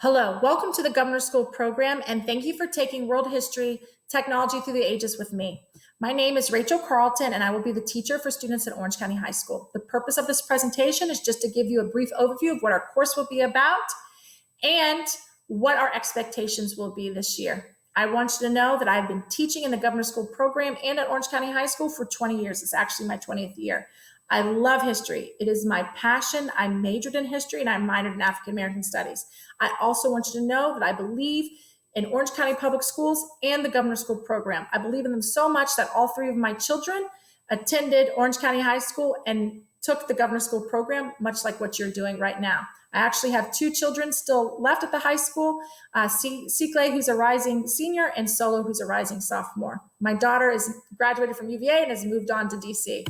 Hello, welcome to the Governor School program, and thank you for taking World History, Technology Through the Ages with me. My name is Rachel Carlton, and I will be the teacher for students at Orange County High School. The purpose of this presentation is just to give you a brief overview of what our course will be about and what our expectations will be this year. I want you to know that I've been teaching in the Governor School program and at Orange County High School for 20 years. It's actually my 20th year. I love history. It is my passion. I majored in history and I minored in African American studies. I also want you to know that I believe in Orange County Public Schools and the Governor School program. I believe in them so much that all three of my children attended Orange County High School and took the Governor School program, much like what you're doing right now. I actually have two children still left at the high school, Sikle, who's a rising senior, and Solo, who's a rising sophomore. My daughter is graduated from UVA and has moved on to DC.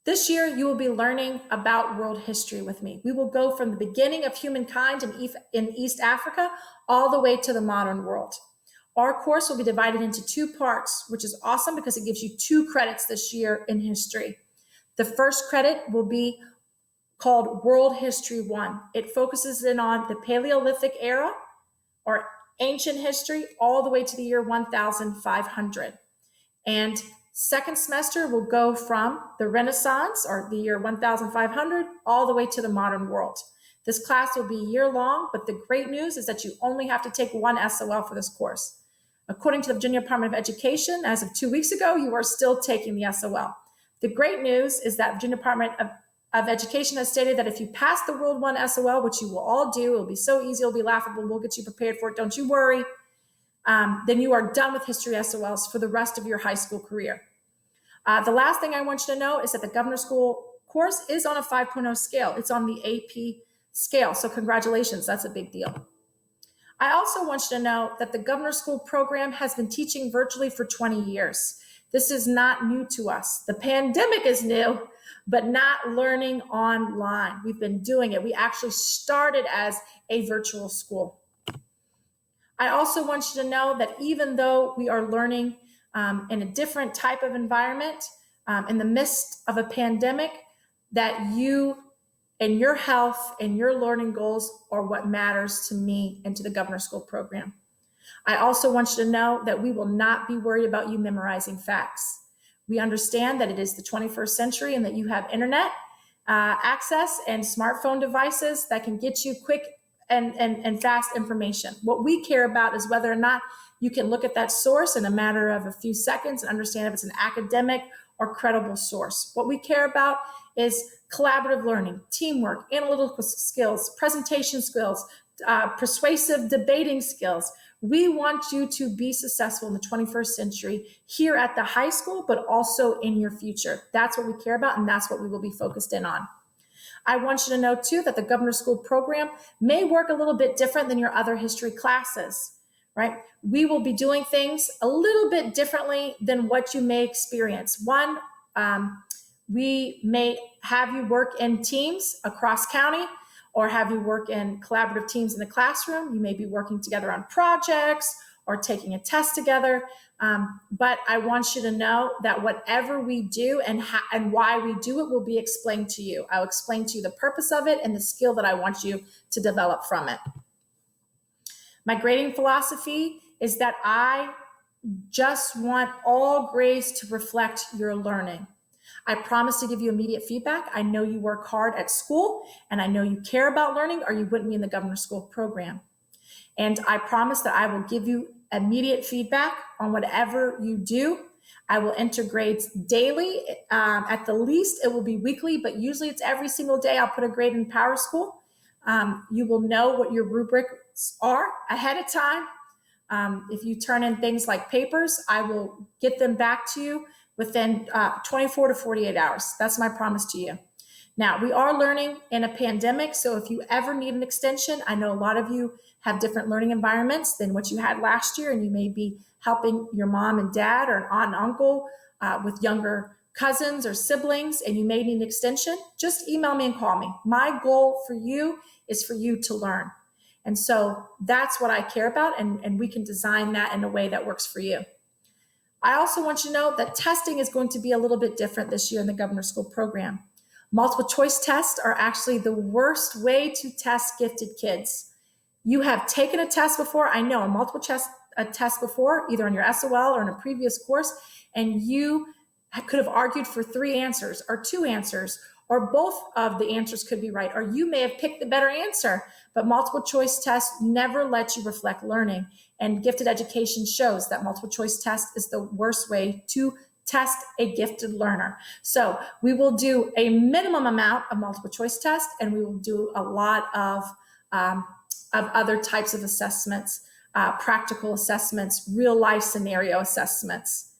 This year, you will be learning about world history with me. We will go from the beginning of humankind in East Africa all the way to the modern world. Our course will be divided into two parts, which is awesome because it gives you 2 credits this year in history. The first credit will be called World History 1. It focuses in on the Paleolithic era or ancient history all the way to the year 1500. And second semester will go from the Renaissance or the year 1500 all the way to the modern world. This class will be year long, but the great news is that you only have to take 1 SOL for this course. According to the Virginia Department of Education, as of 2 weeks ago, you are still taking the SOL. The great news is that Virginia Department of Education has stated that if you pass the World 1 SOL, which you will all do, it'll be so easy, it'll be laughable, we'll get you prepared for it, don't you worry, then you are done with history SOLs for the rest of your high school career. The last thing I want you to know is that the Governor School course is on a 5.0 scale. It's on the AP scale, so congratulations, that's a big deal. I also want you to know that the Governor School program has been teaching virtually for 20 years. This is not new to us. The pandemic is new, but not learning online. We've been doing it. We actually started as a virtual school. I also want you to know that even though we are learning in a different type of environment, in the midst of a pandemic, that you and your health and your learning goals are what matters to me and to the Governor School program. I also want you to know that we will not be worried about you memorizing facts. We understand that it is the 21st century and that you have internet access and smartphone devices that can get you quick and fast information. What we care about is whether or not you can look at that source in a matter of a few seconds and understand if it's an academic or credible source. What we care about is collaborative learning, teamwork, analytical skills, presentation skills, persuasive debating skills. We want you to be successful in the 21st century here at the high school, but also in your future. That's what we care about, and that's what we will be focused in on. I want you to know, too, that the Governor School program may work a little bit different than your other history classes, right? We will be doing things a little bit differently than what you may experience. One, we may have you work in teams across county or have you work in collaborative teams in the classroom. You may be working together on projects or taking a test together. But I want you to know that whatever we do and why we do it will be explained to you. I'll explain to you the purpose of it and the skill that I want you to develop from it. My grading philosophy is that I just want all grades to reflect your learning. I promise to give you immediate feedback. I know you work hard at school and I know you care about learning or you wouldn't be in the Governor School program. And I promise that I will give you immediate feedback on whatever you do. I will enter grades daily. At the least, it will be weekly, but usually it's every single day. I'll put a grade in Power School. You will know what your rubrics are ahead of time. If you turn in things like papers, I will get them back to you within 24 to 48 hours. That's my promise to you. Now, we are learning in a pandemic, so if you ever need an extension, I know a lot of you have different learning environments than what you had last year, and you may be helping your mom and dad or an aunt and uncle with younger cousins or siblings, and you may need an extension. Just email me and call me. My goal for you is for you to learn. And so that's what I care about, and we can design that in a way that works for you. I also want you to know that testing is going to be a little bit different this year in the Governor School program. Multiple choice tests are actually the worst way to test gifted kids. You have taken a test before, I know, a test before, either on your SOL or in a previous course, and you could have argued for 3 answers or 2 answers, or both of the answers could be right, or you may have picked the better answer, but multiple choice tests never let you reflect learning. And gifted education shows that multiple choice test is the worst way to test a gifted learner. So we will do a minimum amount of multiple choice tests, and we will do a lot of other types of assessments, practical assessments, real life scenario assessments.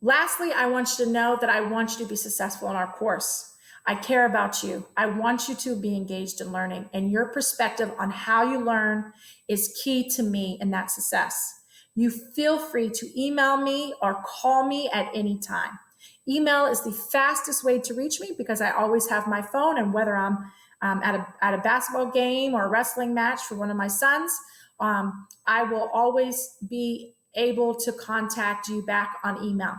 Lastly, I want you to know that I want you to be successful in our course. I care about you. I want you to be engaged in learning, and your perspective on how you learn is key to me in that success. You feel free to email me or call me at any time. Email is the fastest way to reach me because I always have my phone, and whether I'm at a basketball game or a wrestling match for one of my sons, I will always be able to contact you back on email.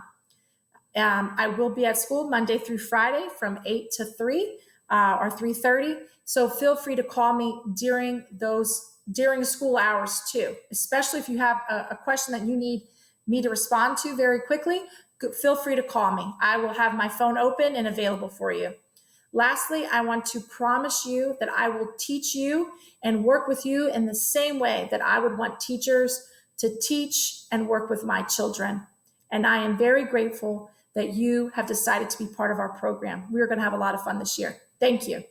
I will be at school Monday through Friday from 8 to 3 or 3:30. So feel free to call me during school hours too, especially if you have a question that you need me to respond to very quickly. Feel free to call me. I will have my phone open and available for you. Lastly, I want to promise you that I will teach you and work with you in the same way that I would want teachers to teach and work with my children. And I am very grateful that you have decided to be part of our program. We're going to have a lot of fun this year. Thank you.